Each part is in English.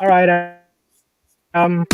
All right. Um.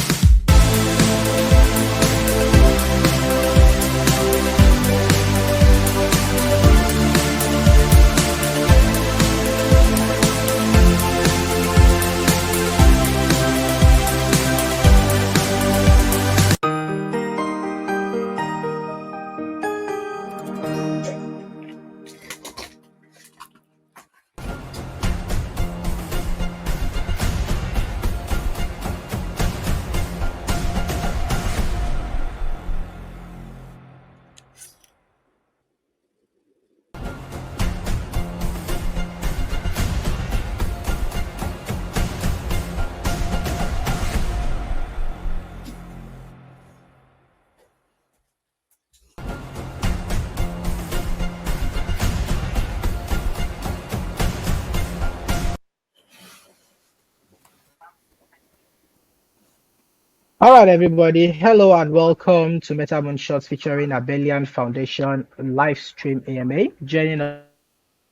All right, everybody. Hello and welcome to Metamoon Shots featuring Abelian Foundation live stream AMA. Joining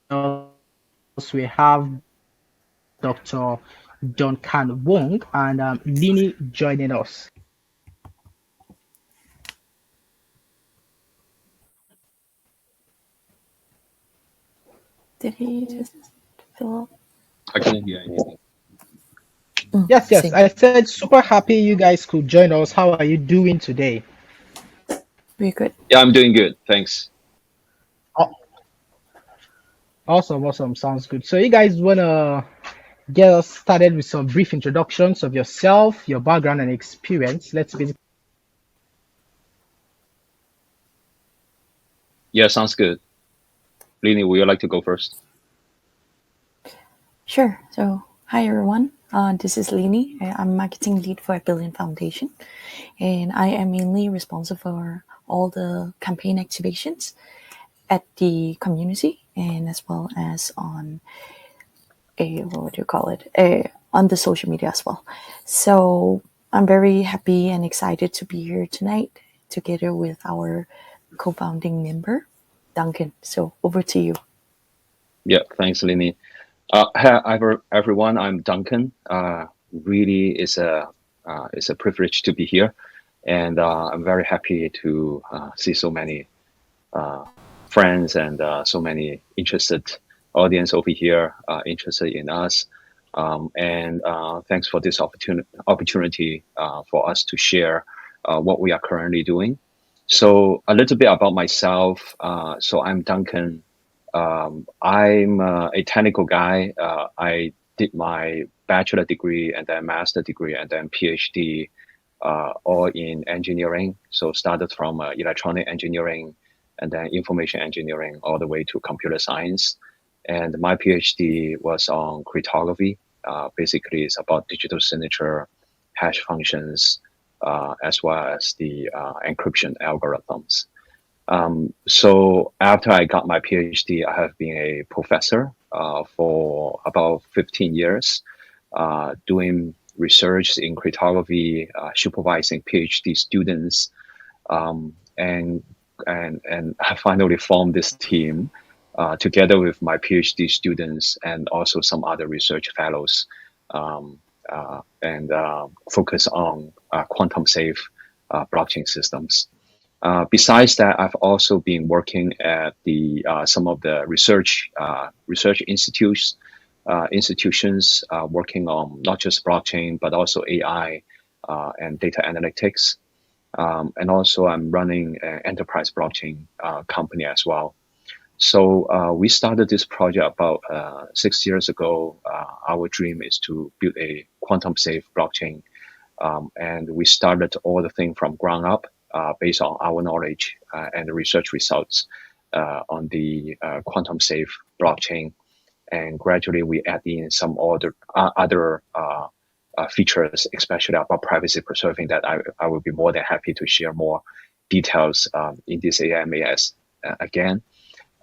us, we have Dr. Duncan Wong and Leeny joining us. Did he just fill up? I couldn't hear anything. Yes, Same. I said super happy you guys could join us. How are you doing today? We're good. Yeah, I'm doing good. Thanks. Aw- Awesome. Sounds good. So you guys wanna get us started with some brief introductions of yourself, your background and experience. Let's basically. Yeah, sounds good. Leeny, would you like to go first? Sure. So, hi everyone. This is Leeny. I'm marketing lead for Abelian Foundation, and I am mainly responsible for all the campaign activations at the community and as well as on a what do you call it? On the social media as well. So I'm very happy and excited to be here tonight together with our co-founding member, Duncan. So over to you. Yeah, thanks, Leeny. Hi, everyone. I'm Duncan. Really, it's a privilege to be here, and I'm very happy to see so many friends and so many interested audience over here interested in us. And thanks for this opportunity for us to share what we are currently doing. So a little bit about myself. So I'm Duncan. I'm a technical guy. I did my bachelor degree and then master degree and then PhD all in engineering. So started from electronic engineering and then information engineering all the way to computer science. And my PhD was on cryptography. Basically, it's about digital signature, hash functions, as well as the encryption algorithms. So after I got my PhD, I have been a professor for about 15 years, doing research in cryptography, supervising PhD students, and I finally formed this team together with my PhD students and also some other research fellows, and focus on quantum safe blockchain systems. Besides that, I've also been working at the some of the research institutions working on not just blockchain but also AI and data analytics. And also, I'm running an enterprise blockchain company as well. So we started this project about 6 years ago. Our dream is to build a quantum safe blockchain, and we started all the thing from ground up based on our knowledge and research results on the quantum safe blockchain. And gradually we add in some other features, especially about privacy preserving, that I will be more than happy to share more details in this AMAS again.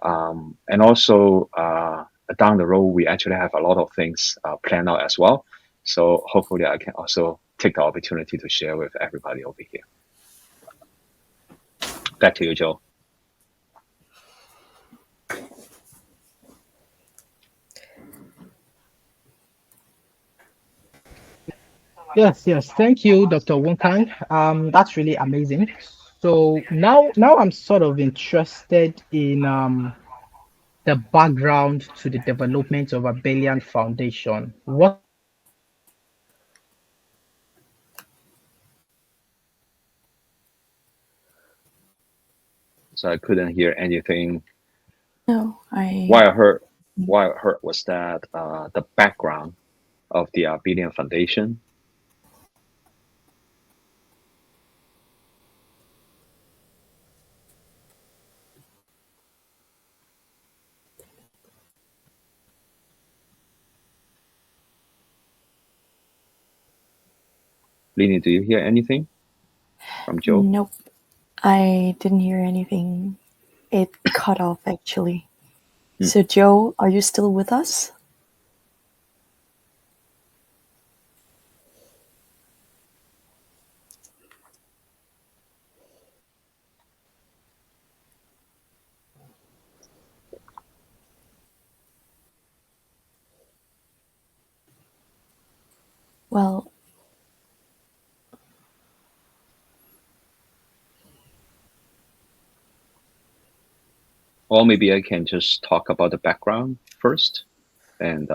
And also down the road, we actually have a lot of things planned out as well. So hopefully I can also take the opportunity to share with everybody over here. Back to you, Joe. Yes. Thank you, Dr. Wonkan. That's really amazing. So now I'm sort of interested in the background to the development of Abelian Foundation. What are some of the challenges that you faced So I couldn't hear anything. No, I What I heard, what I heard was that the background of the Abelian Foundation. Leeny, do you hear anything from Joe? nope. I didn't hear anything. It cut off actually. Hmm. So Joe, are you still with us? Well, Or maybe I can just talk about the background first, and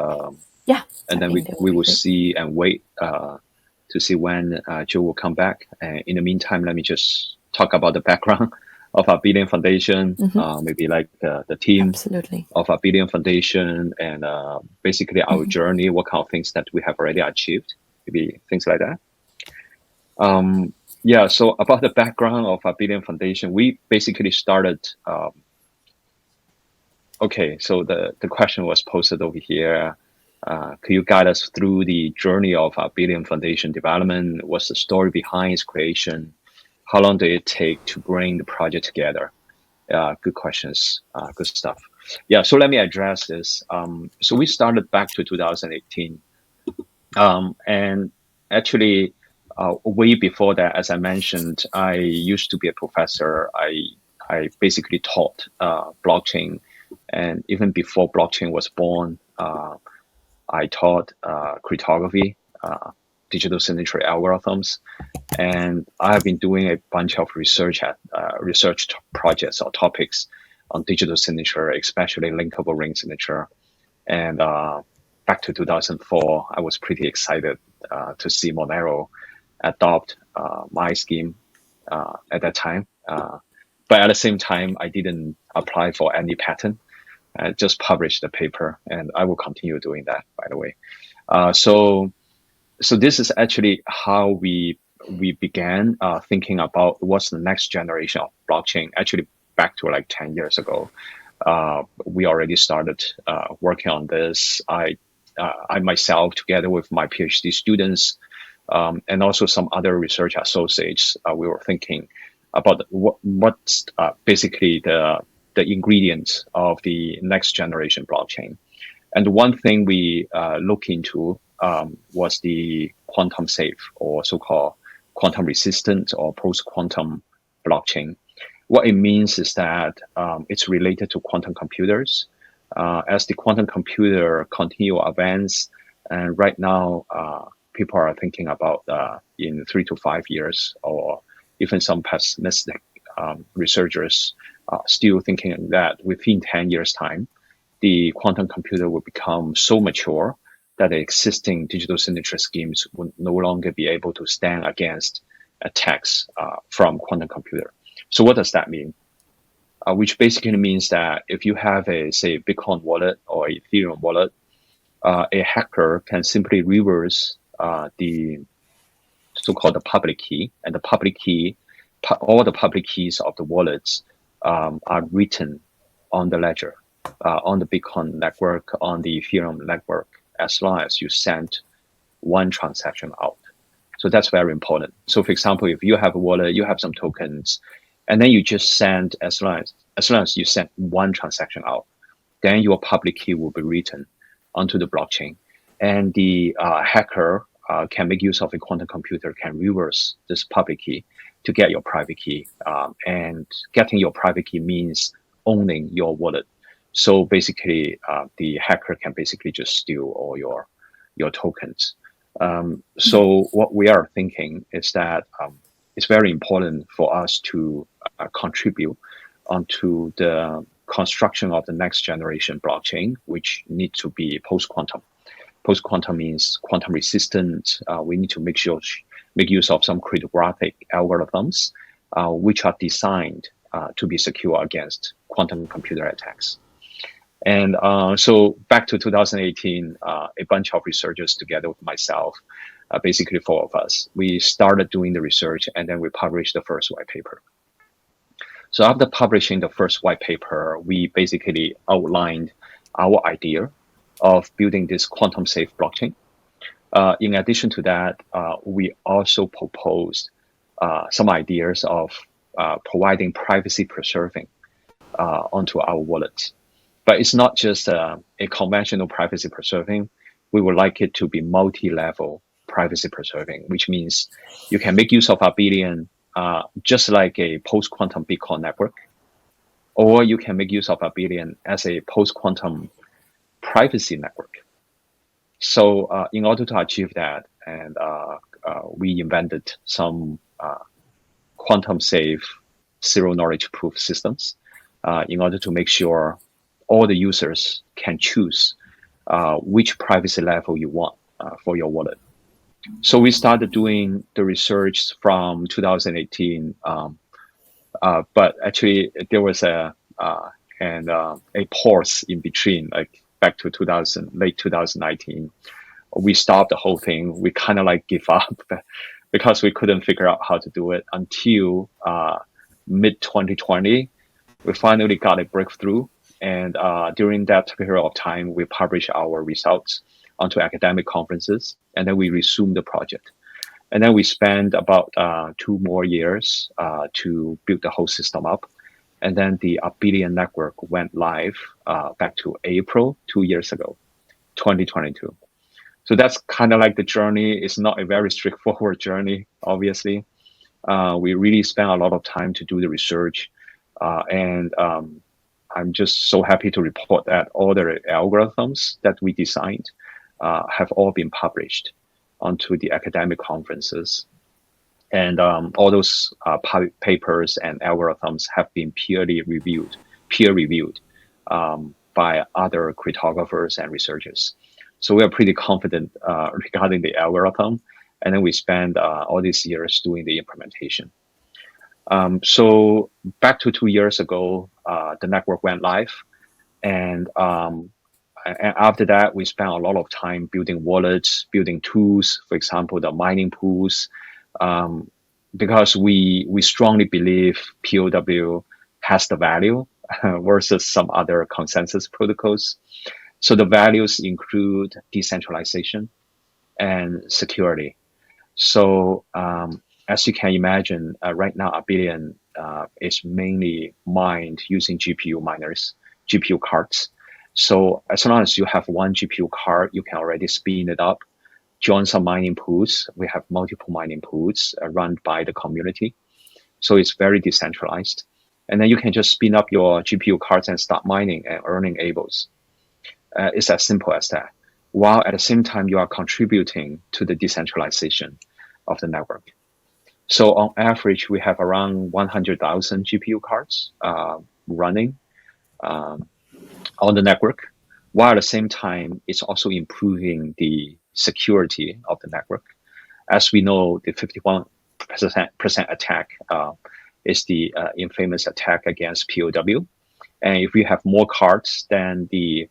yeah, I and then think we that would we be will great. see and wait to see when Joe will come back. And in the meantime, let me just talk about the background of Abelian Foundation, Hmm. maybe like the team Absolutely. of Abelian Foundation, and basically our Hmm. journey, what kind of things that we have already achieved, maybe things like that. Yeah, so about the background of Abelian Foundation, we basically started. Okay, so the question was posted over here. Could you guide us through the journey of Abelian Foundation development? What's the story behind its creation? How long did it take to bring the project together? Good questions. Good stuff. Yeah, so let me address this. So we started back to 2018. And actually, way before that, as I mentioned, I used to be a professor. I basically taught blockchain, and even before blockchain was born, I taught cryptography, digital signature algorithms, and I have been doing a bunch of research projects or topics on digital signature, especially linkable ring signature. And back to 2004, I was pretty excited to see Monero adopt my scheme at that time. But at the same time, I didn't apply for any patent. I just published the paper, and I will continue doing that, by the way. So this is actually how we began thinking about what's the next generation of blockchain. Actually, back to like 10 years ago, we already started working on this. I myself, together with my PhD students, and also some other research associates, we were thinking about what's basically the ingredients of the next generation blockchain. And one thing we look into was the quantum safe, or so-called quantum resistant or post-quantum blockchain. What it means is that it's related to quantum computers. As the quantum computer continue to advance, and right now people are thinking about in 3 to 5 years, or even some pessimistic researchers still thinking that within 10 years time, the quantum computer will become so mature that the existing digital signature schemes will no longer be able to stand against attacks from quantum computer. So what does that mean? Which basically means that if you have a, say, Bitcoin wallet or Ethereum wallet, a hacker can simply reverse the so-called the public key, and the public key, all the public keys of the wallets are written on the ledger, on the Bitcoin network, on the Ethereum network, as long as you send one transaction out. So that's very important. So for example, if you have a wallet, you have some tokens, and then you just send as long as you send one transaction out, then your public key will be written onto the blockchain, and the hacker can make use of a quantum computer, can reverse this public key to get your private key. And getting your private key means owning your wallet. So basically, the hacker can basically just steal all your tokens. So what we are thinking is that it's very important for us to contribute onto the construction of the next generation blockchain, which needs to be post-quantum. Post-quantum means quantum resistant. We need to make use of some cryptographic algorithms, which are designed to be secure against quantum computer attacks. And so back to 2018, a bunch of researchers together with myself, basically 4 of us, we started doing the research, and then we published the first white paper. So after publishing the first white paper, we basically outlined our idea of building this quantum safe blockchain. In addition to that, we also proposed some ideas of providing privacy preserving onto our wallet. But it's not just a conventional privacy preserving. We would like it to be multi-level privacy preserving, which means you can make use of Abelian just like a post-quantum Bitcoin network, or you can make use of Abelian as a post-quantum privacy network. So in order to achieve that, and we invented some quantum safe zero knowledge proof systems in order to make sure all the users can choose which privacy level you want for your wallet. So we started doing the research from 2018, but actually there was a pause in between, like back to late 2019. We stopped the whole thing. We kind of like give up because we couldn't figure out how to do it until mid 2020. We finally got a breakthrough. And during that period of time, we published our results onto academic conferences, and then we resumed the project. And then we spent about 2 more years to build the whole system up. And then the Abelian network went live back to April 2 years ago, 2022. So that's kind of like the journey. It's not a very straightforward journey, obviously. We really spent a lot of time to do the research. And I'm just so happy to report that all the algorithms that we designed have all been published onto the academic conferences. And all those papers and algorithms have been peer reviewed by other cryptographers and researchers. So we are pretty confident regarding the algorithm. And then we spend all these years doing the implementation. So back to 2 years ago, the network went live. And after that, we spent a lot of time building wallets, building tools, for example, the mining pools, because we strongly believe POW has the value versus some other consensus protocols. So the values include decentralization and security. So as you can imagine, right now, Abelian is mainly mined using GPU miners, GPU cards. So as long as you have one GPU card, you can already spin it up, join some mining pools. We have multiple mining pools run by the community. So it's very decentralized. And then you can just spin up your GPU cards and start mining and earning ABELs. It's as simple as that. While at the same time, you are contributing to the decentralization of the network. So on average, we have around 100,000 GPU cards running on the network, while at the same time, it's also improving the security of the network. As we know, the 51% attack is the infamous attack against POW. And if we have more cards, then the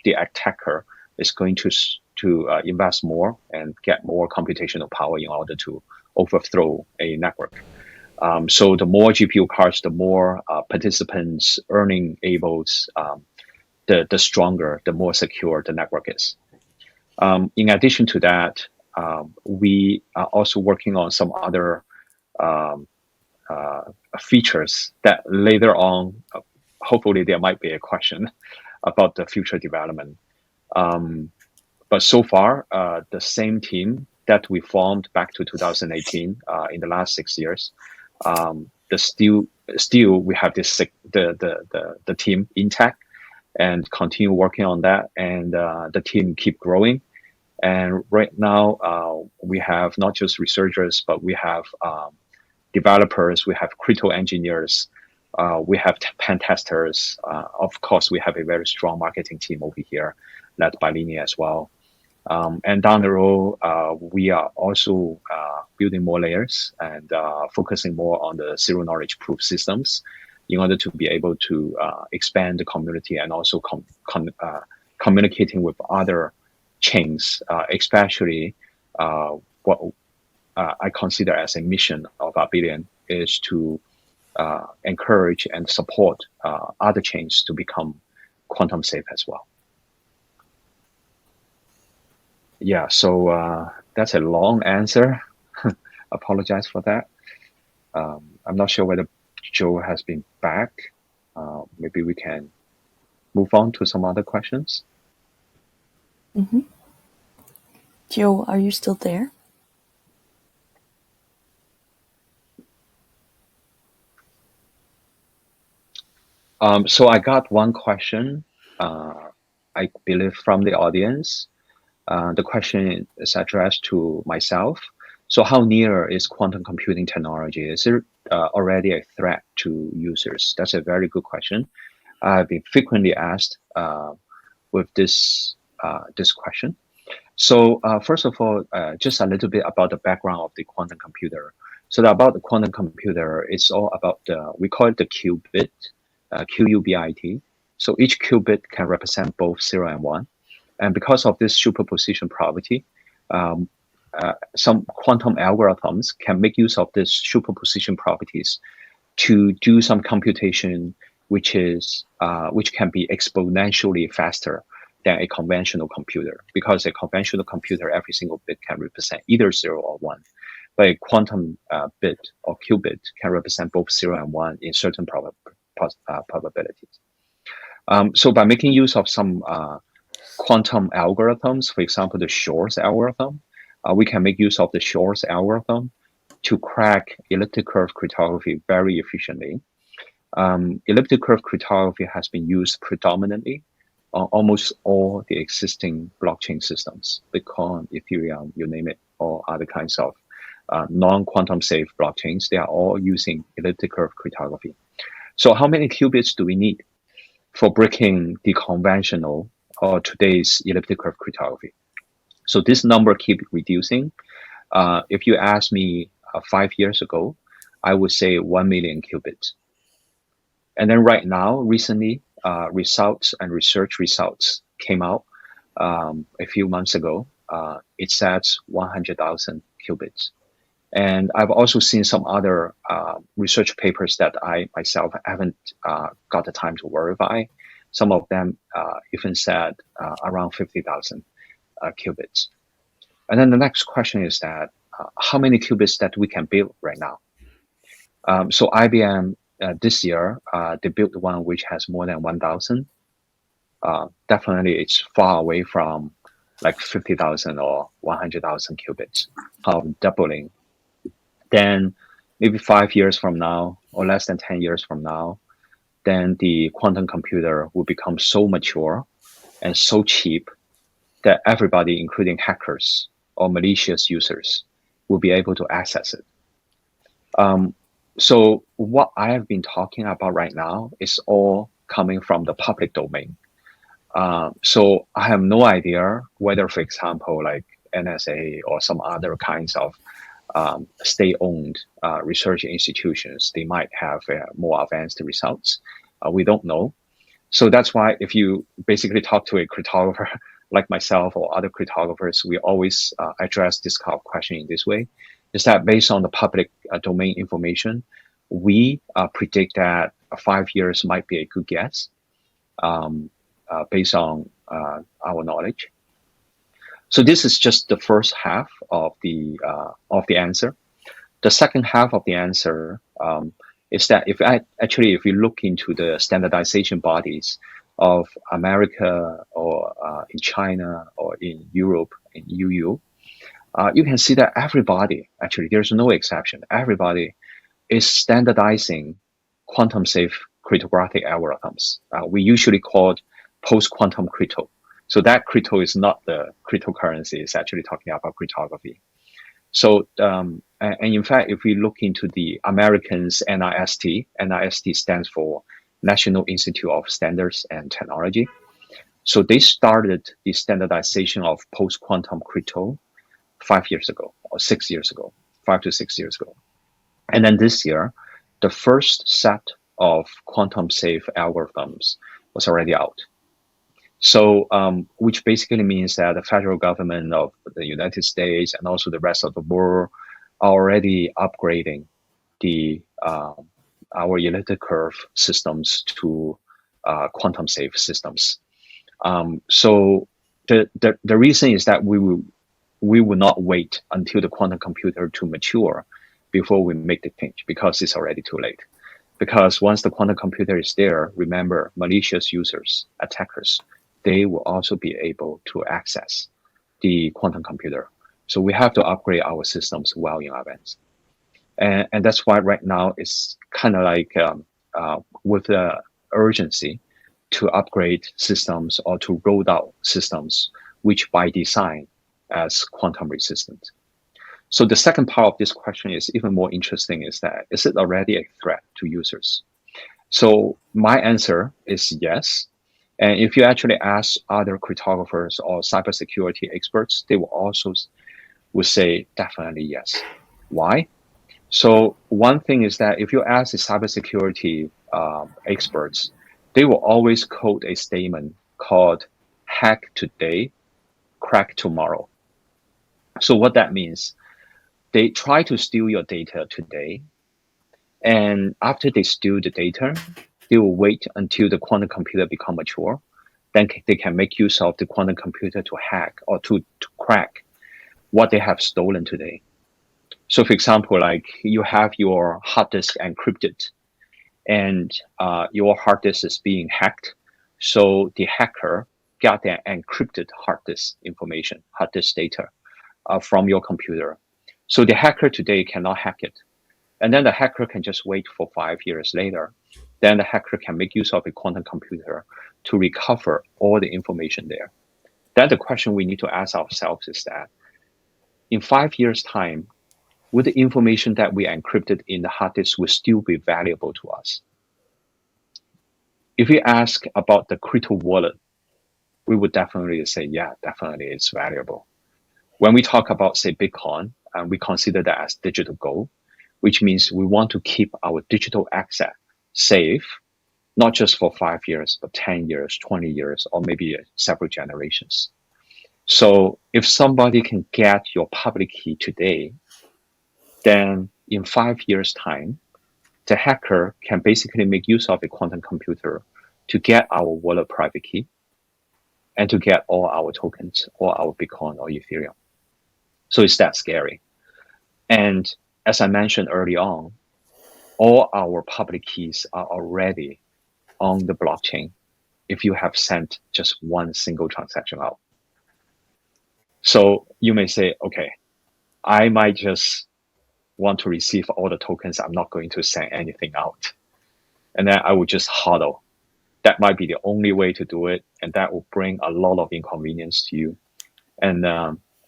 attacker is going to invest more and get more computational power in order to overthrow a network. So the more GPU cards, the more participants earning ABELs, the stronger, the more secure the network is. In addition to that, we are also working on some other features that later on, hopefully there might be a question about the future development. But so far, the same team that we formed back to 2018 in the last 6 years, still we have the team intact and continue working on that, and the team keep growing. And right now, we have not just researchers, but we have developers, we have crypto engineers, we have pen testers. Of course, we have a very strong marketing team over here, led by Leeny as well. And down the road, we are also building more layers and focusing more on the zero knowledge proof systems in order to be able to expand the community and also communicating with other chains, especially what I consider as a mission of Abelian is to encourage and support other chains to become quantum safe as well. Yeah, so that's a long answer. Apologize for that. I'm not sure whether Joe has been back. Maybe we can move on to some other questions. Joe, are you still there? So I got one question, I believe from the audience. The question is addressed to myself. So how near is quantum computing technology? Is it already a threat to users? That's a very good question. I've been frequently asked with this question. So first of all, just a little bit about the background of the quantum computer. So about the quantum computer, it's all about we call it the qubit, QUBIT. So each qubit can represent both 0 and 1. And because of this superposition property, some quantum algorithms can make use of this superposition properties to do some computation, which can be exponentially faster than a conventional computer. Because a conventional computer, every single bit can represent either 0 or 1. But a quantum bit or qubit can represent both 0 and 1 in certain probabilities. So by making use of some quantum algorithms, for example, the Shor's algorithm, we can make use of the Shor's algorithm to crack elliptic curve cryptography very efficiently. Elliptic curve cryptography has been used predominantly on almost all the existing blockchain systems, Bitcoin, Ethereum, you name it, or other kinds of non-quantum safe blockchains. They are all using elliptic curve cryptography. So how many qubits do we need for breaking the conventional or today's elliptic curve cryptography? So this number keeps reducing. If you asked me 5 years ago, I would say 1 million qubits. And then right now, recently, results and research results came out a few months ago. It says 100,000 qubits. And I've also seen some other research papers that I myself haven't got the time to verify. Some of them even said around 50,000 qubits. And then the next question is that how many qubits that we can build right now? So IBM this year, they built one which has more than 1,000. Definitely it's far away from like 50,000 or 100,000 qubits, doubling. Then maybe 5 years from now, or less than 10 years from now, then the quantum computer will become so mature and so cheap that everybody, including hackers or malicious users, will be able to access it. So what I have been talking about right now is all coming from the public domain. So I have no idea whether, for example, like NSA or some other kinds of state-owned research institutions, they might have more advanced results. We don't know. So that's why if you basically talk to a cryptographer like myself or other cryptographers, we always address this kind of question in this way, is that based on the public domain information, we predict that 5 years might be a good guess based on our knowledge. So this is just the first half of the answer. The second half of the answer is that if you look into the standardization bodies of America or in China or in Europe, in EU, you can see that everybody, actually there's no exception, everybody is standardizing quantum safe cryptographic algorithms. We usually call it post-quantum crypto. So that crypto is not the cryptocurrency. It's actually talking about cryptography. So, and in fact, if we look into the Americans NIST stands for National Institute of Standards and Technology. So they started the standardization of post-quantum crypto 5 years ago or 6 years ago, 5 to 6 years ago. And then this year, the first set of quantum safe algorithms was already out. So, which basically means that the federal government of the United States and also the rest of the world are already upgrading the our elliptic curve systems to quantum safe systems. So the reason is that we will not wait until the quantum computer to mature before we make the change, because it's already too late. Because once the quantum computer is there, remember, malicious users, attackers, they will also be able to access the quantum computer. So we have to upgrade our systems well in advance. And that's why right now it's kind of like with the urgency to upgrade systems or to roll out systems which by design as quantum resistant. So the second part of this question is even more interesting, is that, is it already a threat to users? So my answer is yes. And if you actually ask other cryptographers or cybersecurity experts, they will also would say definitely yes. Why? So one thing is that if you ask the cybersecurity experts, they will always quote a statement called hack today, crack tomorrow. So what that means, they try to steal your data today, and after they steal the data, they will wait until the quantum computer become mature. Then they can make use of the quantum computer to hack or to crack what they have stolen today. So for example, like you have your hard disk encrypted, and your hard disk is being hacked. So the hacker got the encrypted hard disk information, hard disk data from your computer. So the hacker today cannot hack it. And then the hacker can just wait for 5 years later. Then the hacker can make use of a quantum computer to recover all the information there. Then the question we need to ask ourselves is that in 5 years' time, would the information that we encrypted in the hard disk will still be valuable to us? If we ask about the crypto wallet, we would definitely say, yeah, definitely it's valuable. When we talk about, say, Bitcoin, we consider that as digital gold, which means we want to keep our digital asset safe, not just for 5 years, but 10 years, 20 years, or maybe several generations. So if somebody can get your public key today, then in 5 years' time, the hacker can basically make use of a quantum computer to get our wallet private key and to get all our tokens or our Bitcoin or Ethereum. So it's that scary. And as I mentioned early on, all our public keys are already on the blockchain if you have sent just one single transaction out. So you may say, okay, I might just want to receive all the tokens. I'm not going to send anything out. And then I will just HODL. That might be the only way to do it. And that will bring a lot of inconvenience to you. And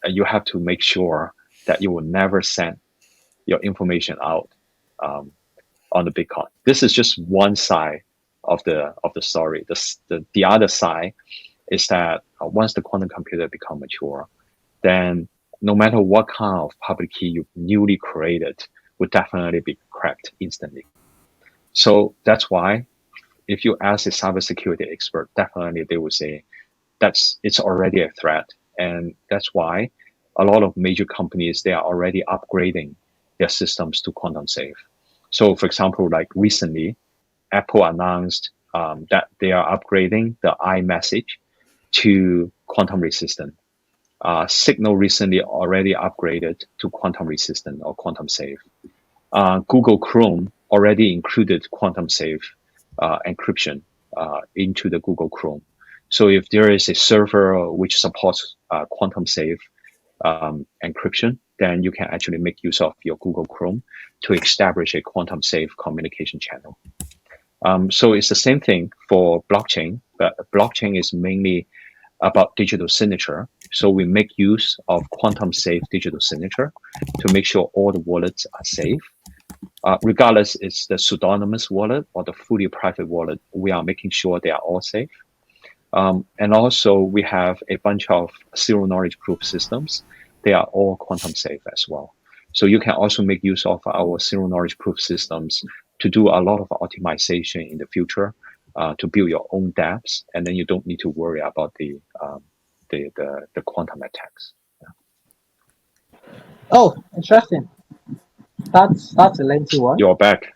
you have to make sure that you will never send your information out on the Bitcoin. This is just one side of the story. The other side is that once the quantum computer become mature, then no matter what kind of public key you newly created would definitely be cracked instantly. So that's why if you ask a cybersecurity expert, definitely they will say it's already a threat. And that's why a lot of major companies, they are already upgrading their systems to quantum safe. So for example, like recently, Apple announced that they are upgrading the iMessage to quantum resistant. Signal recently already upgraded to quantum resistant or quantum safe. Google Chrome already included quantum safe encryption into the Google Chrome. So if there is a server which supports quantum safe encryption, then you can actually make use of your Google Chrome to establish a quantum safe communication channel. So it's the same thing for blockchain, but blockchain is mainly about digital signature. So we make use of quantum safe digital signature to make sure all the wallets are safe. Regardless it's the pseudonymous wallet or the fully private wallet, we are making sure they are all safe. And also we have a bunch of zero knowledge proof systems. They are all quantum safe as well. So you can also make use of our zero knowledge proof systems to do a lot of optimization in the future, to build your own dApps, and then you don't need to worry about the quantum attacks. Oh, interesting. That's a lengthy one. You're back.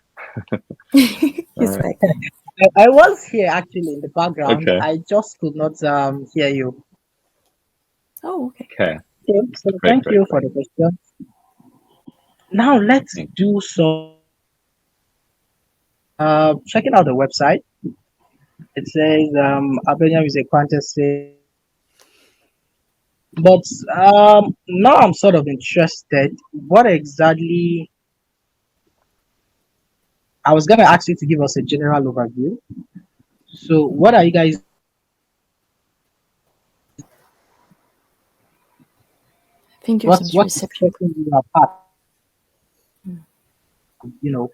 All He's right. back. I was here actually in the background. Okay. I just could not hear you. Oh, okay. Okay. Okay, so Great. thank Great. you for Great. the question. Now let's Thank do some checking out the website. It says Abelian is a quantum safe. But now I'm sort of interested. What exactly? I was gonna ask you to give us a general overview. So, what are you guys? I think there's some What's reception. setting you apart? You know,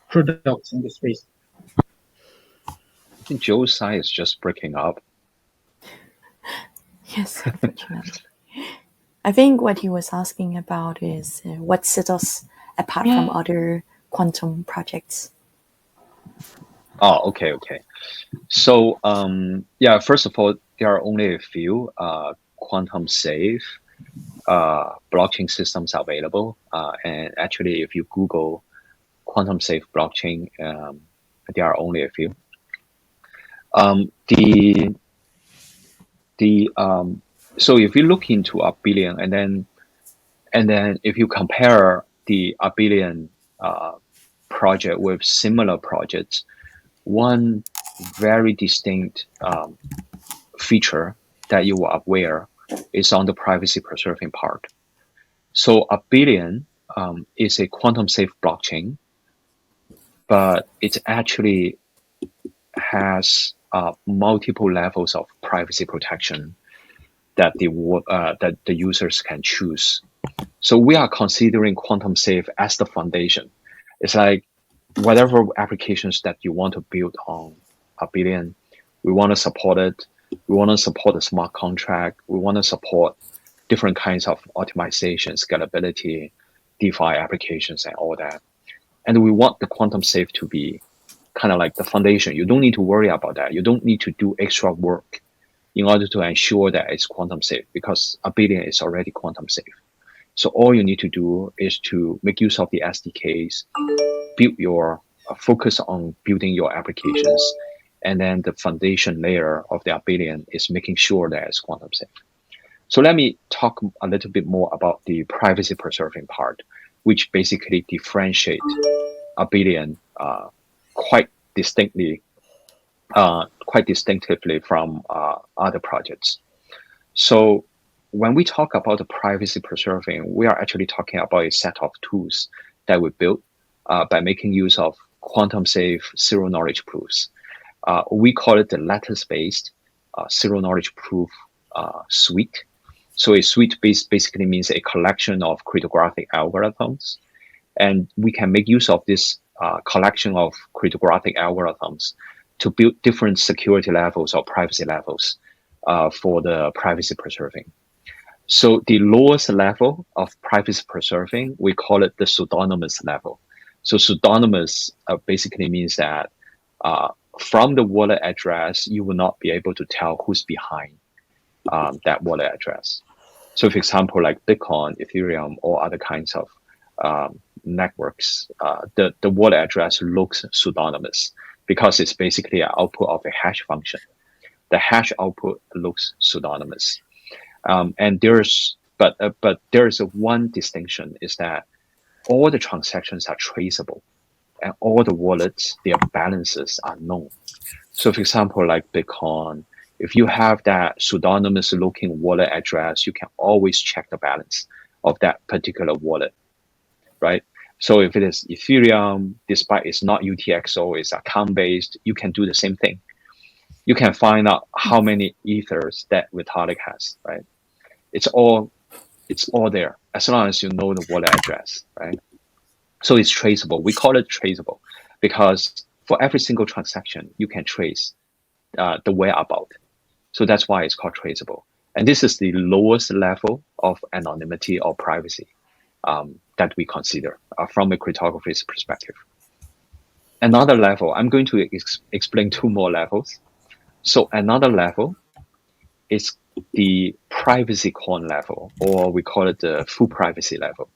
products in the space. I think Joe's side is just breaking up. Yes, unfortunately. I think what he was asking about is what sets us apart from other quantum projects. Oh, okay. So, yeah, first of all, there are only a few quantum safe blockchain systems available. And actually, if you Google quantum safe blockchain, there are only a few. So if you look into Abelian, and then if you compare the Abelian project with similar projects, one very distinct feature that you are aware is on the privacy preserving part. So Abelian is a quantum safe blockchain, but it actually has multiple levels of privacy protection that the users can choose. So we are considering quantum safe as the foundation. It's like whatever applications that you want to build on Abelian, we want to support it. We want to support the smart contract. We want to support different kinds of optimization, scalability, DeFi applications, and all that. And we want the quantum safe to be kind of like the foundation. You don't need to worry about that. You don't need to do extra work in order to ensure that it's quantum safe, because Abelian is already quantum safe. So all you need to do is to make use of the SDKs, build your focus on building your applications, and then the foundation layer of the Abelian is making sure that it's quantum safe. So let me talk a little bit more about the privacy preserving part, which basically differentiate Abelian quite distinctively from other projects. So when we talk about the privacy preserving, we are actually talking about a set of tools that we built by making use of quantum safe zero knowledge proofs. We call it the lattice-based zero knowledge proof suite. So a suite basically means a collection of cryptographic algorithms, and we can make use of this collection of cryptographic algorithms to build different security levels or privacy levels for the privacy preserving. So the lowest level of privacy preserving, we call it the pseudonymous level. So pseudonymous basically means that from the wallet address, you will not be able to tell who's behind that wallet address. So for example, like Bitcoin, Ethereum, or other kinds of networks, the wallet address looks pseudonymous because it's basically an output of a hash function. The hash output looks pseudonymous. And there's one distinction, is that all the transactions are traceable and all the wallets, their balances are known. So for example, like Bitcoin, if you have that pseudonymous looking wallet address, you can always check the balance of that particular wallet, right? So if it is Ethereum, despite it's not UTXO, it's account based, you can do the same thing. you can find out how many ethers that Vitalik has, right? It's all there as long as you know the wallet address, right? So it's traceable. We call it traceable because for every single transaction, you can trace the whereabout. So that's why it's called traceable. And this is the lowest level of anonymity or privacy that we consider from a cryptography's perspective. Another level, I'm going to explain two more levels. So another level is the privacy coin level, or we call it the full privacy level.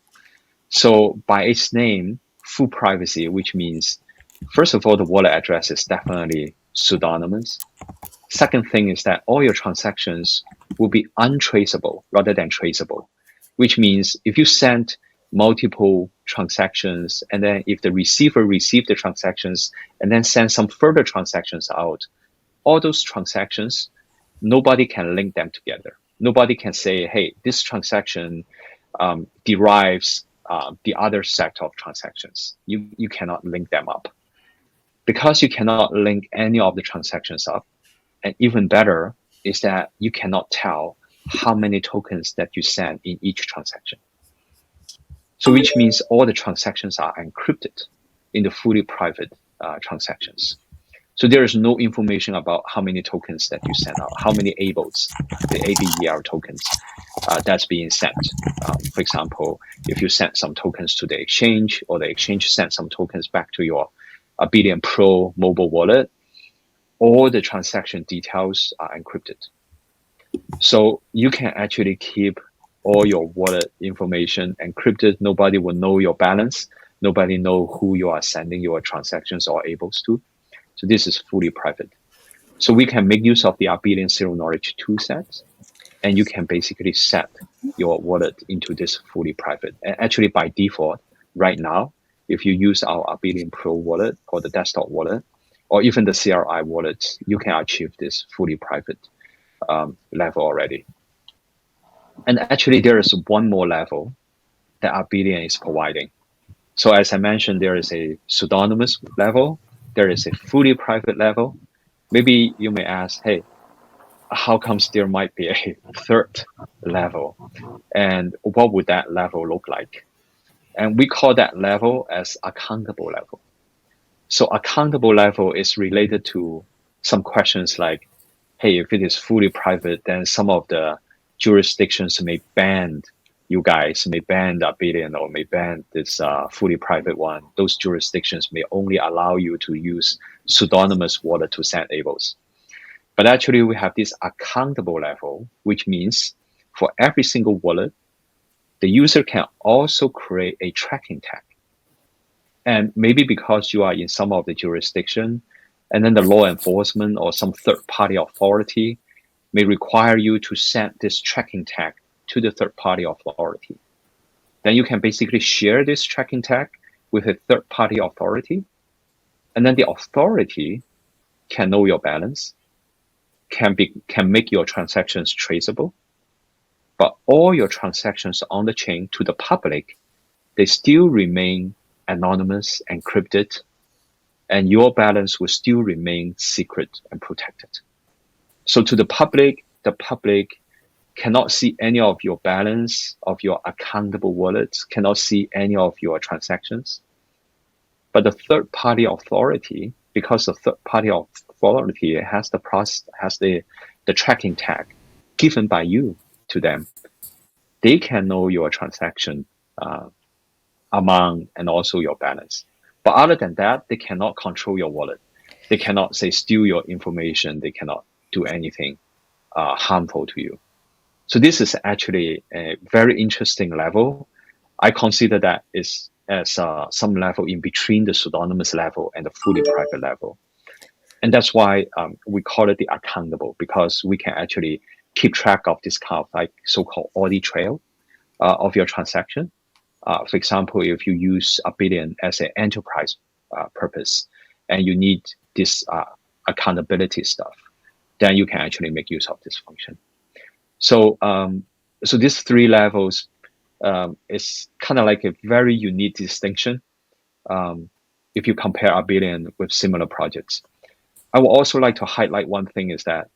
So by its name, full privacy, which means, first of all, the wallet address is definitely pseudonymous. Second thing is that all your transactions will be untraceable rather than traceable, which means if you send multiple transactions and then if the receiver received the transactions and then send some further transactions out, all those transactions, nobody can link them together. Nobody can say, hey, this transaction derives the other set of transactions. You cannot link them up. Because you cannot link any of the transactions up, and even better is that you cannot tell how many tokens that you send in each transaction. So which means all the transactions are encrypted in the fully private transactions. So there is no information about how many tokens that you send out, how many ABELs, the ABEL tokens that's being sent. For example, if you send some tokens to the exchange or the exchange sends some tokens back to your Abelian Pro mobile wallet, all the transaction details are encrypted. So you can actually keep all your wallet information encrypted. Nobody will know your balance. Nobody know who you are sending your transactions or ABELs to. So this is fully private. So we can make use of the Abelian Zero Knowledge toolset, and you can basically set your wallet into this fully private. And actually, by default, right now, if you use our Abelian Pro wallet or the desktop wallet, or even the CRI wallets, you can achieve this fully private level already. And actually, there is one more level that Abelian is providing. So as I mentioned, there is a pseudonymous level, there is a fully private level. Maybe you may ask, hey, how comes there might be a third level? And what would that level look like? And we call that level as accountable level. So accountable level is related to some questions like, hey, if it is fully private, then some of the jurisdictions may ban you guys, may ban the Abelian or may ban this fully private one. Those jurisdictions may only allow you to use pseudonymous wallet to send ABELs. But actually, we have this accountable level, which means for every single wallet, the user can also create a tracking tag. And maybe because you are in some of the jurisdiction, and then the law enforcement or some third-party authority may require you to send this tracking tag to the third-party authority. Then you can basically share this tracking tag with a third-party authority, and then the authority can know your balance, can make your transactions traceable, but all your transactions on the chain to the public, they still remain anonymous, encrypted, and your balance will still remain secret and protected. So to the public cannot see any of your balance of your accountable wallets, cannot see any of your transactions. But the third-party authority, because the third-party authority has the tracking tag given by you to them, they can know your transaction amount and also your balance. But other than that, they cannot control your wallet. They cannot say steal your information. They cannot do anything harmful to you. So this is actually a very interesting level. I consider that is as some level in between the pseudonymous level and the fully private level. And that's why we call it the accountable, because we can actually keep track of this kind of like so-called audit trail of your transaction. For example, if you use Abelian as an enterprise purpose and you need this accountability stuff, then you can actually make use of this function. So, so these three levels is kind of like a very unique distinction if you compare Abelian with similar projects. I would also like to highlight one thing is that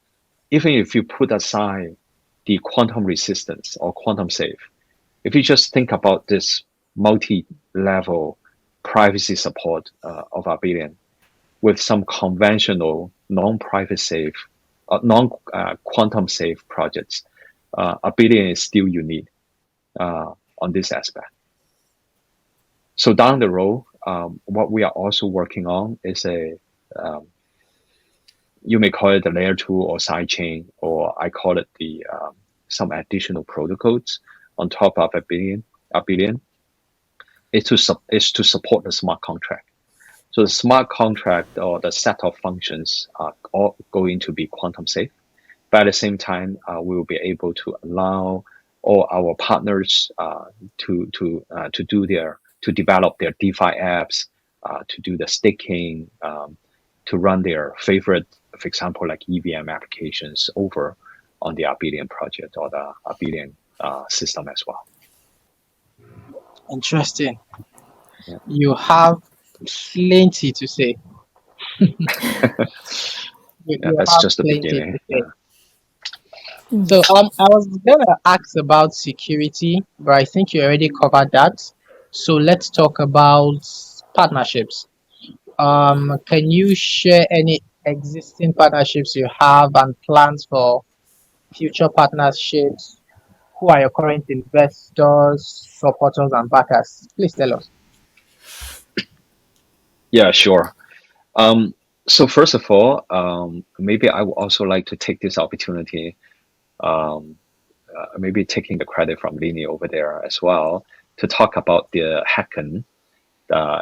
even if you put aside the quantum resistance or quantum safe, if you just think about this multi-level privacy support of Abelian with some conventional non-private safe, non-quantum safe projects, Abelian is still unique on this aspect. So down the road, what we are also working on is you may call it the layer 2 or sidechain, or I call it the some additional protocols on top of Abelian is to support the smart contract. So the smart contract or the set of functions are all going to be quantum safe, but at the same time, we will be able to allow all our partners to develop their DeFi apps, to do the staking, to run their favorite, for example, like EVM applications over on the Abelian project or the Abelian system as well. Interesting. Yeah. You have plenty to say. Yeah, You that's have just the plenty beginning. to say. Yeah. So I was gonna ask about security, but I think you already covered that. So let's talk about partnerships. Can you share any existing partnerships you have and plans for future partnerships? Who are your current investors, supporters, and backers? Please tell us. Yeah, sure. So first of all, maybe I would also like to take this opportunity, um, maybe taking the credit from Leeny over there as well, to talk about the Hacken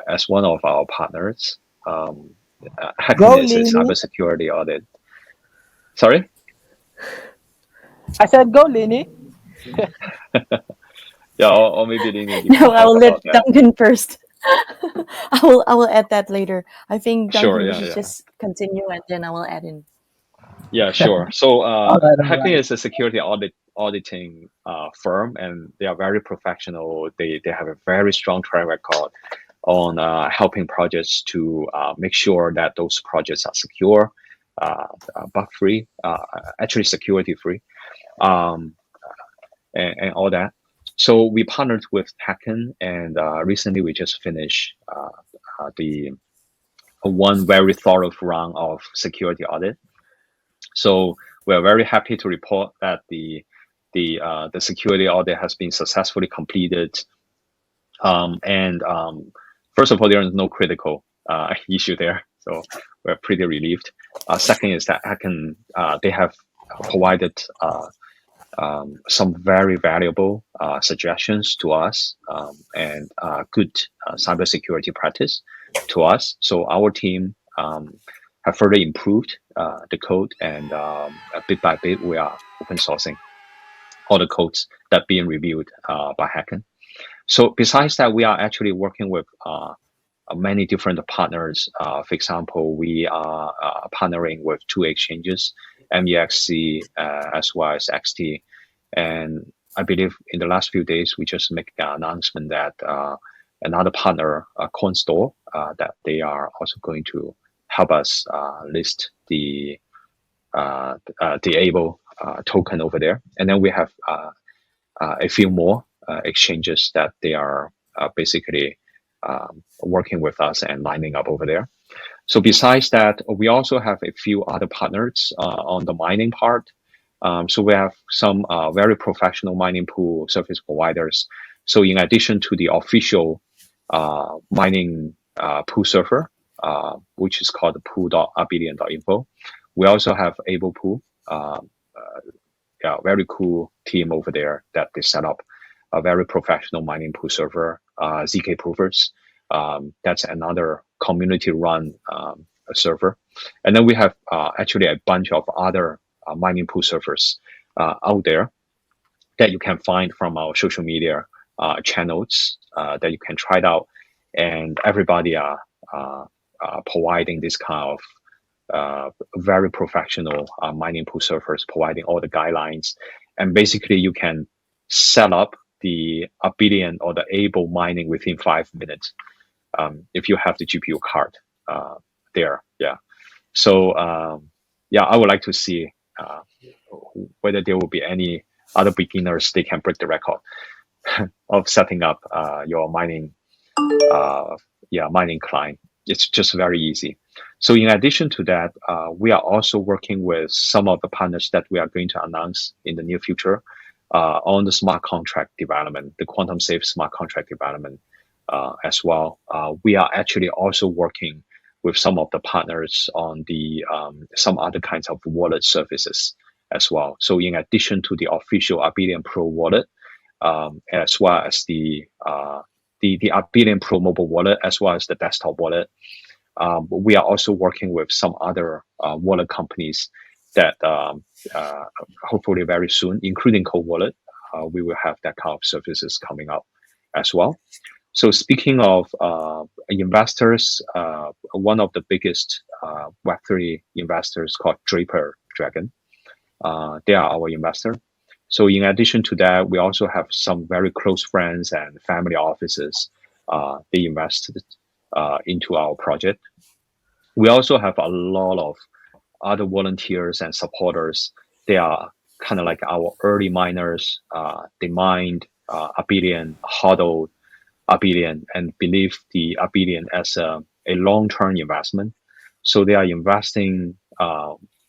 as one of our partners. Hacken Go, is a Leeny. cybersecurity audit. Sorry? I said go, Leeny. Yeah, or maybe Leeny, you No, can I talk will let about that. Duncan first. I will add that later. I think Sure, Duncan, we yeah, should yeah. just continue and then I will add in. Yeah, sure. So All right, all Hacken right. is a security auditing firm, and they are very professional. They have a very strong track record on helping projects to make sure that those projects are secure, bug free, actually security free, um, and all that. So we partnered with Hacken, and recently we just finished the one very thorough round of security audit. So we are very happy to report that the security audit has been successfully completed. And first of all, there is no critical issue there, so we're pretty relieved. Second is that they have provided some very valuable suggestions to us, and good cybersecurity practice to us. So our team have further improved the code, and bit by bit we are open sourcing all the codes that being reviewed by Hacken. So besides that, we are actually working with many different partners. For example, we are partnering with two exchanges, MEXC as well as XT. And I believe in the last few days, we just make an announcement that another partner, CoinStore, that they are also going to help us list the ABEL token over there. And then we have a few more exchanges that they are basically working with us and lining up over there. So besides that, we also have a few other partners on the mining part. So we have some very professional mining pool service providers. So in addition to the official mining pool server, which is called pool.abelian.info, we also have ABEL Pool, very cool team over there that they set up a very professional mining pool server, ZK Provers. That's another community-run server. And then we have actually a bunch of other mining pool servers out there that you can find from our social media channels that you can try it out. And everybody are providing this kind of very professional mining pool servers, providing all the guidelines. And basically you can set up the Abelian or the ABEL mining within 5 minutes if you have the GPU card there. Yeah. So yeah, I would like to see whether there will be any other beginners they can break the record of setting up your mining client. It's just very easy. So in addition to that, we are also working with some of the partners that we are going to announce in the near future on the smart contract development, the quantum safe smart contract development as well. We are actually also working with some of the partners on the some other kinds of wallet services as well. So in addition to the official Abelian Pro wallet, as well as the Abelian Pro mobile wallet, as well as the desktop wallet, we are also working with some other wallet companies that hopefully very soon, including Cold Wallet, we will have that kind of services coming up as well. So speaking of investors, one of the biggest Web3 investors called Draper Dragon, they are our investor. So in addition to that, we also have some very close friends and family offices. They invested into our project. We also have a lot of other volunteers and supporters. They are kind of like our early miners. They mined Abelian, HODL Abelian, and believe the Abelian as a long-term investment. So they are investing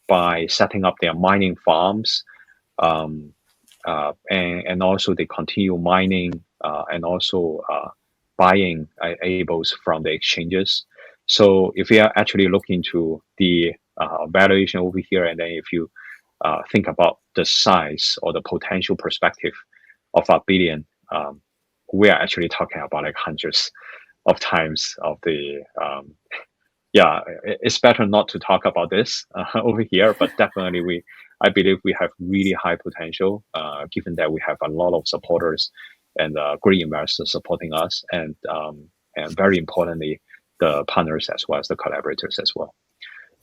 by setting up their mining farms, and also they continue mining and also buying ABELs from the exchanges. So if you are actually looking to the valuation over here, and then if you think about the size or the potential perspective of Abelian, we are actually talking about like hundreds of times of the yeah, it's better not to talk about this over here, but definitely I believe we have really high potential, given that we have a lot of supporters and great investors supporting us, and very importantly, the partners as well as the collaborators as well.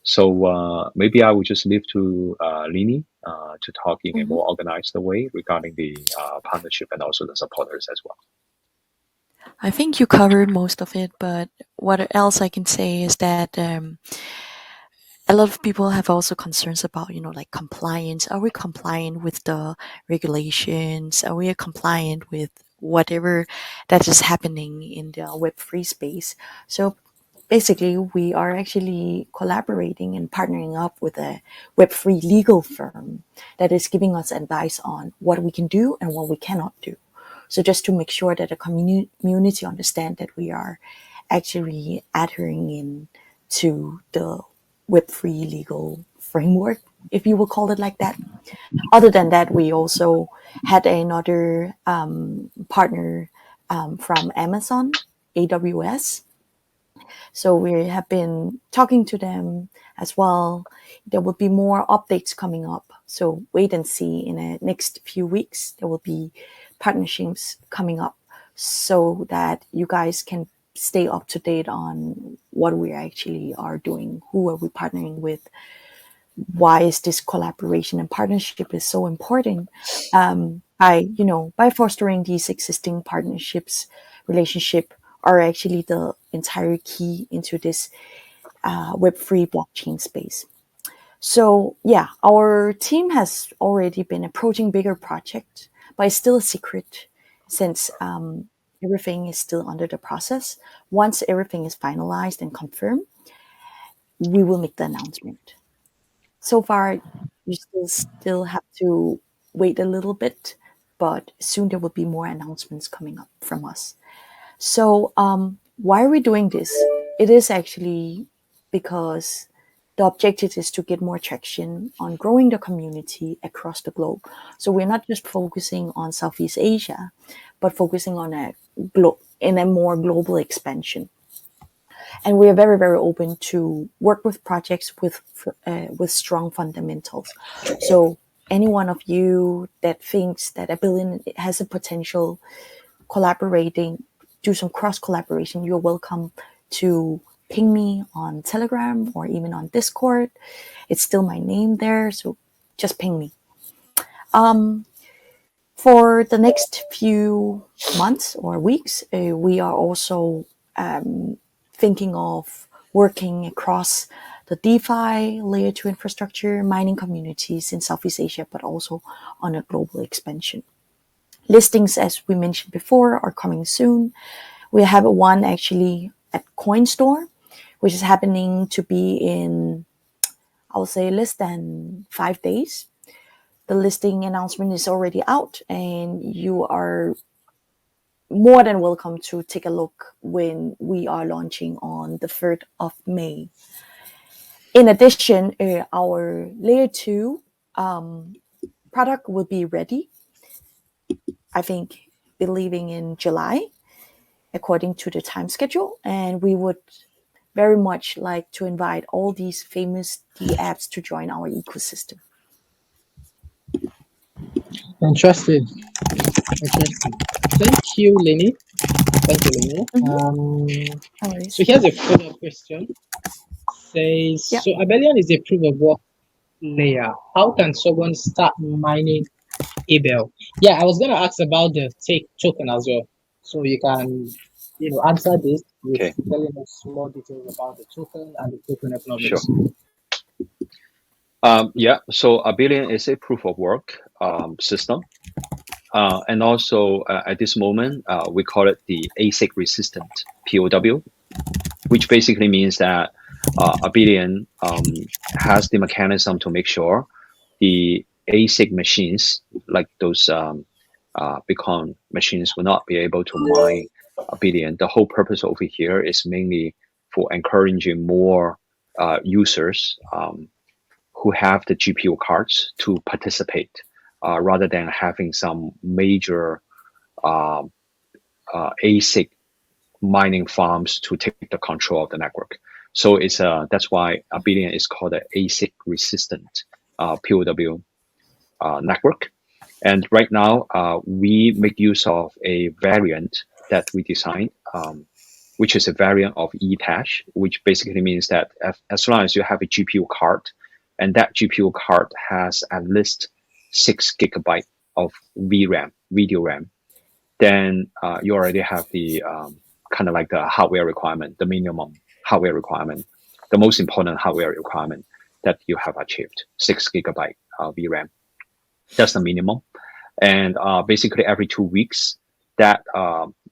So maybe I would just leave to Leeny to talk in a more organized way regarding the partnership and also the supporters as well. I think you covered most of it, but what else I can say is that a lot of people have also concerns about, like compliance. Are we compliant with the regulations? Are we compliant with whatever that is happening in the Web3 space? So basically, we are actually collaborating and partnering up with a Web3 legal firm that is giving us advice on what we can do and what we cannot do. So just to make sure that the community understand that we are actually adhering in to the Web3 legal framework, if you will call it like that. Other than that, we also had another partner from Amazon, AWS. So we have been talking to them as well. There will be more updates coming up. So wait and see. In the next few weeks, there will be partnerships coming up so that you guys can stay up to date on what we actually are doing, who are we partnering with, why is this collaboration and partnership is so important. By fostering these existing partnerships, relationship are actually the entire key into this Web3 blockchain space. So yeah, our team has already been approaching bigger projects, but it's still a secret since everything is still under the process. Once everything is finalized and confirmed, we will make the announcement. So far, you still have to wait a little bit, but soon there will be more announcements coming up from us. So why are we doing this? It is actually because the objective is to get more traction on growing the community across the globe. So we're not just focusing on Southeast Asia, but focusing on in a more global expansion. And we are very, very open to work with projects with strong fundamentals. So any one of you that thinks that Abelian has a potential collaborating, do some cross collaboration, you're welcome to ping me on Telegram or even on Discord. It's still my name there, so just ping me. For the next few months or weeks, we are also thinking of working across the DeFi, Layer 2 infrastructure, mining communities in Southeast Asia, but also on a global expansion. Listings, as we mentioned before, are coming soon. We have one actually at CoinStore, which is happening to be in, I would say, less than 5 days. The listing announcement is already out, and you are more than welcome to take a look when we are launching on the 3rd of May. In addition, our Layer 2 product will be ready, I think, believing in July, according to the time schedule. And we would very much like to invite all these famous D apps to join our ecosystem. Interesting. Interesting. Thank you, Leeny. Thank you, Leeny. No worries. So here's a follow-up question. Says, Yep. so Abelian is a proof of work layer. How can someone start mining ABEL? Yeah, I was gonna ask about the take token as well. So you can, answer this with Okay. telling us more details about the token and the token Sure. economics. Yeah, so Abelian is a proof of work system. And also at this moment, we call it the ASIC resistant POW, which basically means that Abelian has the mechanism to make sure the ASIC machines, like those Bitcoin machines, will not be able to mine Abelian. The whole purpose over here is mainly for encouraging more users who have the GPU cards to participate, rather than having some major ASIC mining farms to take the control of the network. So it's that's why Abelian is called an ASIC resistant POW network. And right now, we make use of a variant that we designed, which is a variant of eTash, which basically means that as long as you have a GPU card, and that GPU card has at least 6 GB of VRAM, video RAM, then you already have the kind of like the hardware requirement, the minimum hardware requirement, the most important hardware requirement that you have achieved, 6 GB VRAM. That's the minimum. And basically every 2 weeks, that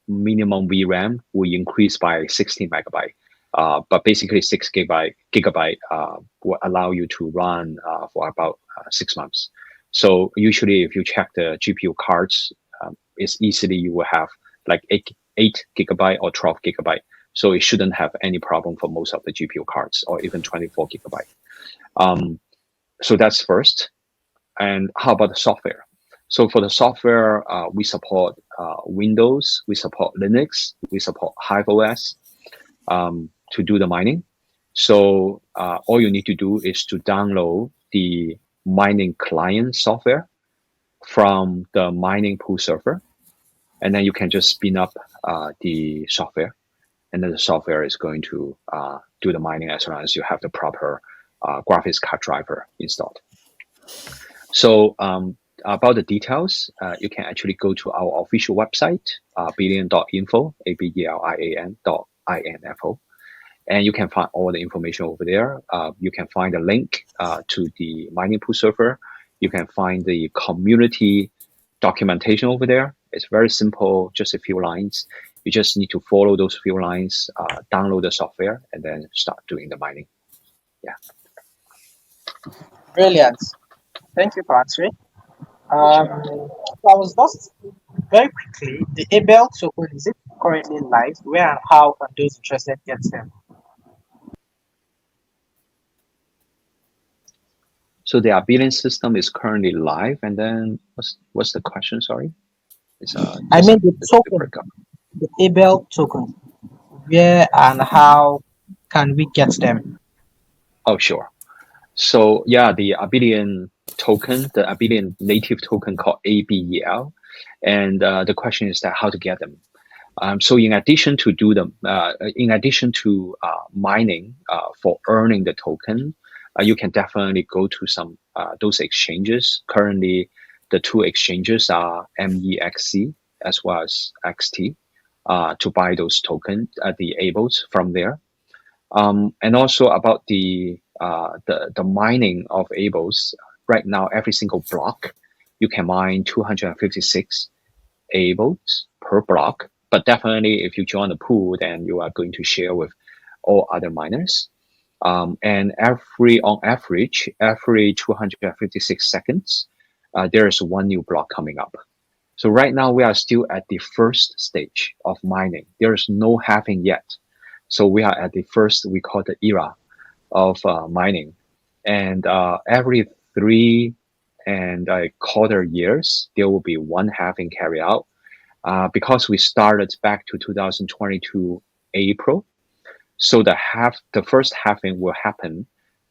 minimum VRAM will increase by 16 megabyte. But basically 6 gigabyte will allow you to run for about 6 months. So usually if you check the GPU cards, it's easily you will have like 8 gigabyte or 12 gigabyte. So it shouldn't have any problem for most of the GPU cards, or even 24 gigabyte. So that's first. And how about the software? So for the software, we support Windows, we support Linux, we support Hive OS to do the mining. So all you need to do is to download the mining client software from the mining pool server, and then you can just spin up the software, and then the software is going to do the mining as long as you have the proper graphics card driver installed. So about the details, you can actually go to our official website, abelian.info, abelian.info, and you can find all the information over there. You can find a link to the mining pool server. You can find the community documentation over there. It's very simple, just a few lines. You just need to follow those few lines, download the software, and then start doing the mining. Yeah. Brilliant. Thank you for answering. So I was just very quickly, the ABEL token, is it currently live? Where and how can those interested get them? So the Abelian system is currently live, and then what's the question? Sorry, it's I mean the token, the ABEL token. Where and how can we get them? Oh, sure. So yeah, the Abelian token, the Abelian native token called ABEL, and the question is that how to get them. So in addition to mining for earning the token, you can definitely go to some those exchanges. Currently, the two exchanges are MEXC as well as XT to buy those tokens, the ABELs from there. And also about the mining of ABELs. Right now, every single block you can mine 256 ABELs per block. But definitely, if you join the pool, then you are going to share with all other miners. And on average, every 256 seconds, there is one new block coming up. So right now we are still at the first stage of mining. There is no halving yet. So we are at the first, we call the era of mining. And every 3.25 years, there will be one halving carry out. Because we started back to 2022 April, so the first halving will happen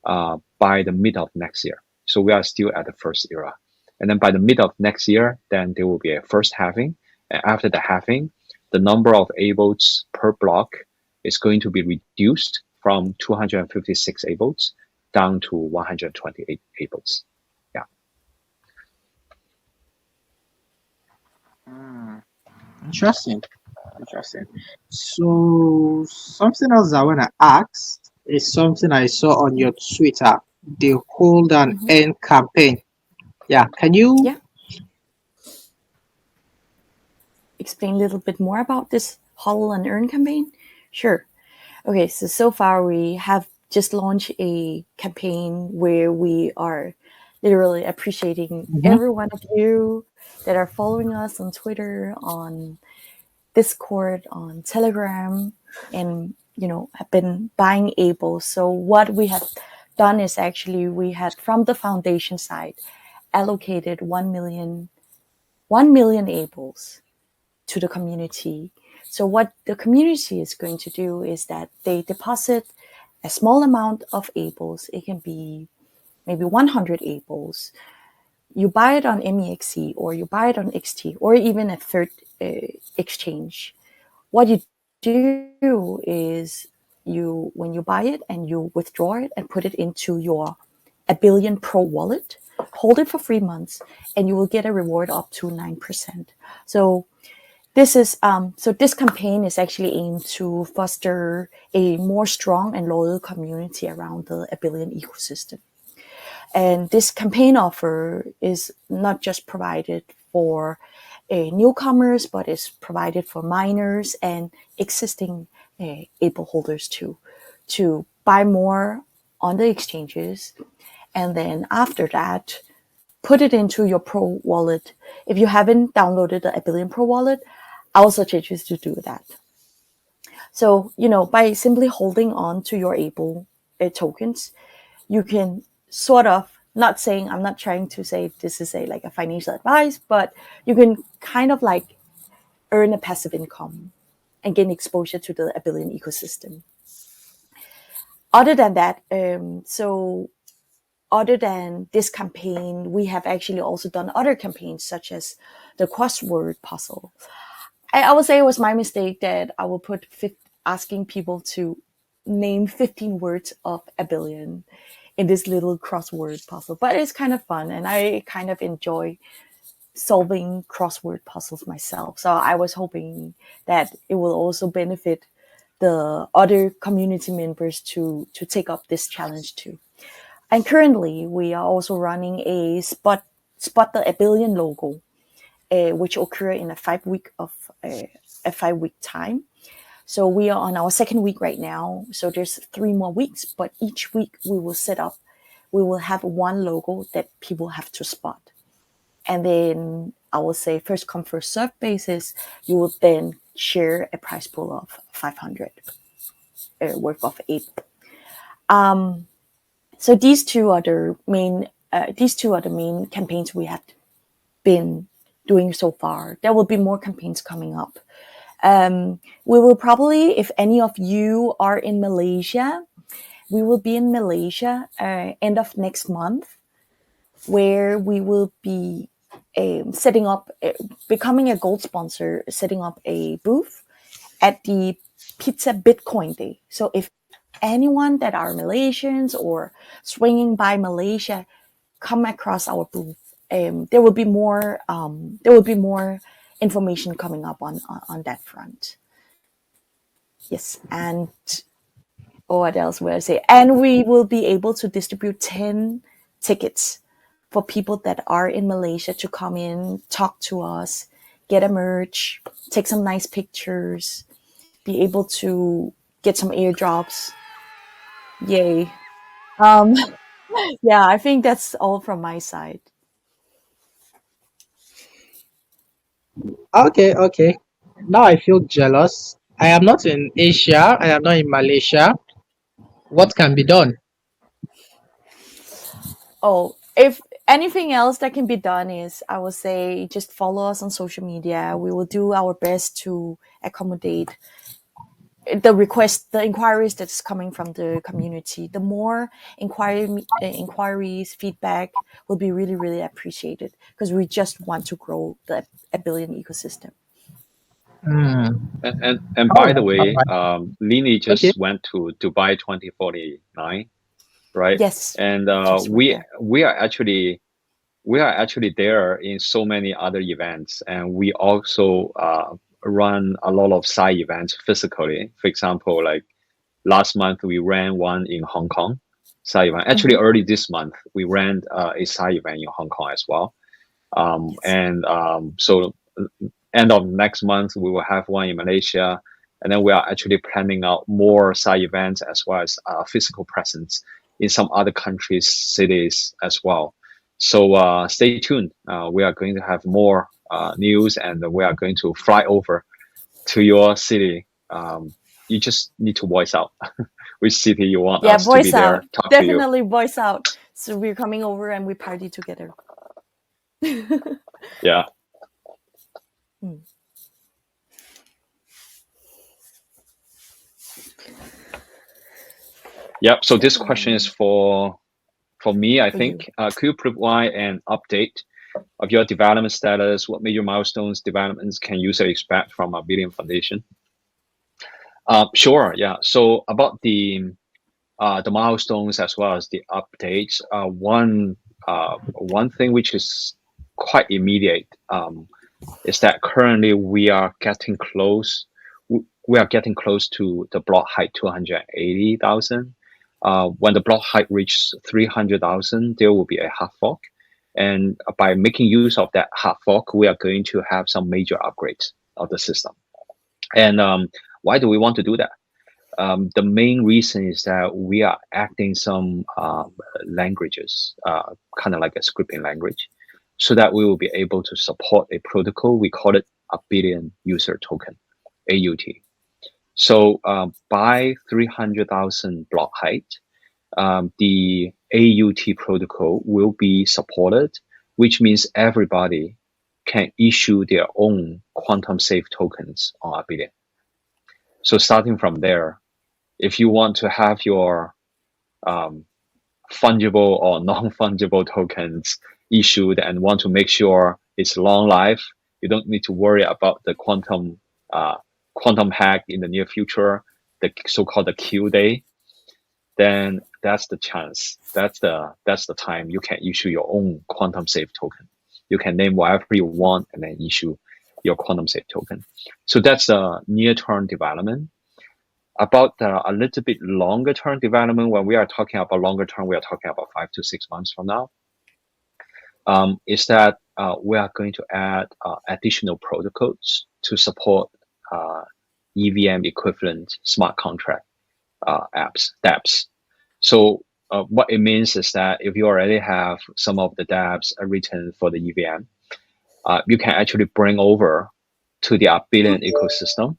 by the mid of next year. So we are still at the first era. And then by the mid of next year, then there will be a first halving. And after the halving, the number of ABELs per block is going to be reduced from 256 ABELs down to 128 ABELs. Yeah. Interesting. Interesting. So something else I want to ask is something I saw on your Twitter, the Hold and Earn campaign. Yeah, can you? Yeah. Explain a little bit more about this HODL&Earn campaign? Sure. Okay, so far we have just launched a campaign where we are literally appreciating every one of you that are following us on Twitter, on Discord, on Telegram, and have been buying ABEL. So what we have done is actually we had from the foundation side allocated 1 million ABELs to the community. So what the community is going to do is that they deposit a small amount of ABELs. It can be maybe 100 ABELs. You buy it on MEXC or you buy it on XT or even a third exchange. What you do is when you buy it and you withdraw it and put it into your Abelian Pro wallet, hold it for 3 months, and you will get a reward up to 9%. So this campaign is actually aimed to foster a more strong and loyal community around the Abelian ecosystem. And this campaign offer is not just provided for newcomers, but is provided for miners and existing ABEL holders too, to buy more on the exchanges. And then after that, put it into your Pro wallet. If you haven't downloaded the Abelian Pro wallet, I will suggest you to do that. So, by simply holding on to your ABEL tokens, you can sort of, I'm not trying to say this is a financial advice, but you can kind of earn a passive income and gain exposure to the Abelian ecosystem. Other than that, other than this campaign, we have actually also done other campaigns such as the crossword puzzle. I would say it was my mistake that I will put asking people to name 15 words of Abelian in this little crossword puzzle, but it's kind of fun and I kind of enjoy solving crossword puzzles myself. So I was hoping that it will also benefit the other community members to take up this challenge too. And currently we are also running a spot the Abelian logo, which occur in a 5-week time. So we are on our 2nd week right now. So there's 3 more weeks, but each week we will have one logo that people have to spot. And then I will say first come, first serve basis, you will then share a prize pool of 500 worth of ABEL. So these two are the main campaigns we have been doing so far. There will be more campaigns coming up. We will probably, if any of you are in Malaysia, we will be in Malaysia end of next month, where we will be setting up, becoming a gold sponsor, setting up a booth at the Pizza Bitcoin Day. So if anyone that are Malaysians or swinging by Malaysia come across our booth, there will be more information coming up on that front. Yes, and what else would I say? And we will be able to distribute 10 tickets for people that are in Malaysia to come in, talk to us, get a merch, take some nice pictures, be able to get some airdrops. Yay. Um, yeah, I think that's all from my side. Okay, okay. Now I feel jealous. I am not in Asia. I am not in Malaysia. What can be done? Oh, if anything else that can be done is, I would say, just follow us on social media. We will do our best to accommodate the request, the inquiries that's coming from the community. The more inquiries, feedback will be really, really appreciated, because we just want to grow the Abelian ecosystem. Hmm. And All by the right, all way, right. Leeny Okay. just went to Dubai 2049, right? Yes, And just went there. we are actually there in so many other events, and we also run a lot of side events physically. For example, like last month we ran one in Hong Kong side event. Actually, Mm-hmm. early this month we ran a side event in Hong Kong as well. Yes. And so end of next month we will have one in Malaysia, and then we are actually planning out more side events as well as physical presence in some other countries, cities as well. So stay tuned. We are going to have more news, and we are going to fly over to your city. You just need to voice out which city you want Yeah, us to be voice there, out. talk to you. Definitely voice out. So we're coming over and we party together. Yeah. Mm. Yep. So this question is So for me, I for you. think. Could you provide an update of your development status? What major milestones developments can users expect from Abelian Foundation? Sure. Yeah. So about the milestones as well as the updates. One thing which is quite immediate is that currently we are getting close. We are getting close to the block height 280,000. When the block height reaches 300,000, there will be a hard fork. And by making use of that hard fork, we are going to have some major upgrades of the system. And why do we want to do that? The main reason is that we are adding some languages, kind of like a scripting language, so that we will be able to support a protocol. We call it Abelian User Token, AUT. So by 300,000 block height, the AUT protocol will be supported, which means everybody can issue their own quantum safe tokens on Abelian. So starting from there, if you want to have your um, fungible or non-fungible tokens issued and want to make sure it's long life, you don't need to worry about the quantum hack in the near future, the so-called the Q day. Then that's the chance. That's the time you can issue your own quantum safe token. You can name whatever you want and then issue your quantum safe token. So that's a near-term development. About a little bit longer term development, when we are talking about longer term, we are talking about 5 to 6 months from now, is that we are going to add additional protocols to support EVM equivalent smart contract apps, dApps. So what it means is that if you already have some of the dApps written for the EVM, you can actually bring over to the Abelian ecosystem,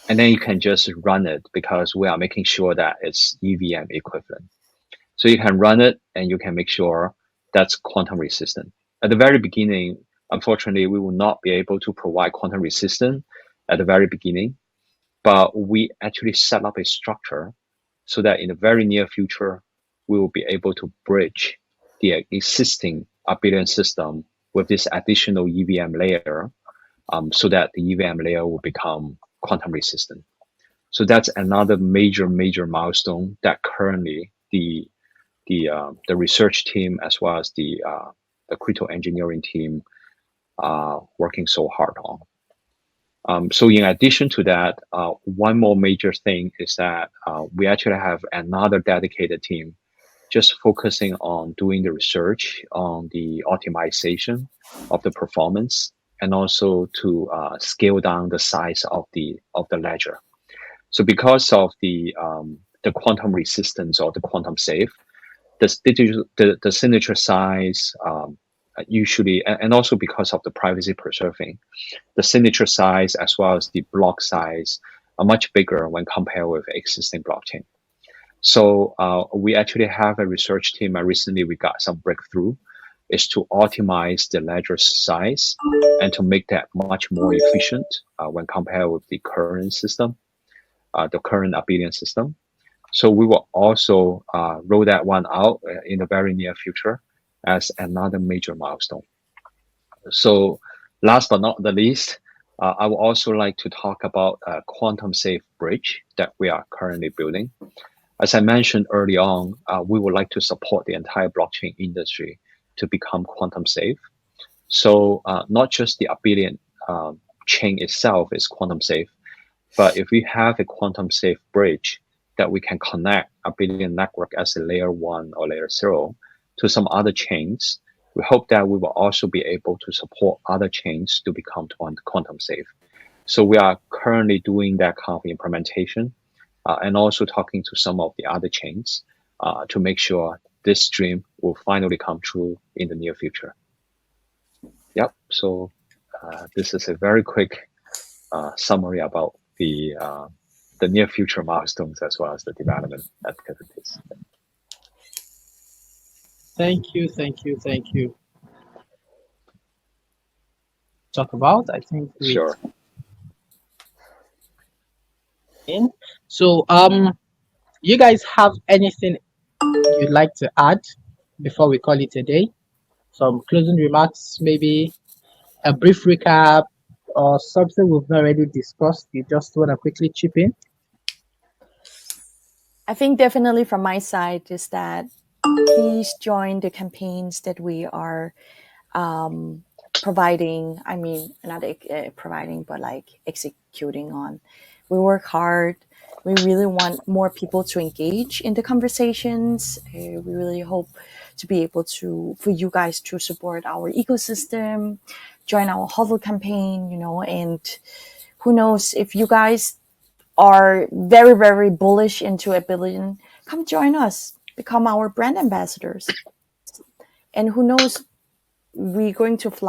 and then you can just run it because we are making sure that it's EVM equivalent. So you can run it and you can make sure that's quantum resistant. At the very beginning, unfortunately, we will not be able to provide quantum resistance at the very beginning, but we actually set up a structure so that in the very near future, we will be able to bridge the existing Abelian system with this additional EVM layer, so that the EVM layer will become quantum resistant. So that's another major milestone that currently the research team as well as the crypto engineering team are working so hard on. So in addition to that, one more major thing is that we actually have another dedicated team just focusing on doing the research on the optimization of the performance and also to scale down the size of the ledger. So because of the quantum resistance or the quantum safe, the signature size usually, and also because of the privacy preserving, the signature size as well as the block size are much bigger when compared with existing blockchain. So we actually have a research team, and recently we got some breakthrough, is to optimize the ledger size and to make that much more efficient when compared with the current system, the current Abelian system. So we will also roll that one out in the very near future as another major milestone. So last but not the least, I would also like to talk about a quantum safe bridge that we are currently building. As I mentioned early on, we would like to support the entire blockchain industry to become quantum safe. So not just the Abelian chain itself is quantum safe, but if we have a quantum safe bridge that we can connect Abelian network as a layer 1 or layer 0 to some other chains, we hope that we will also be able to support other chains to become quantum safe. So we are currently doing that kind of implementation and also talking to some of the other chains to make sure this dream will finally come true in the near future. Yep. So this is a very quick summary about the near future milestones as well as the development activities. Thank you, thank you, thank you. Talk about, I think we Sure. in. So you guys have anything you'd like to add before we call it a day? Some closing remarks, maybe a brief recap or something we've already discussed. You just want to quickly chip in? I think definitely from my side is that please join the campaigns that we are providing. I mean, not providing, but like executing on. We work hard. We really want more people to engage in the conversations. We really hope to be able to, for you guys to support our ecosystem, join our HODL campaign, and who knows, if you guys are very, very bullish into Abelian, come join us, become our brand ambassadors. And who knows, we're going to fly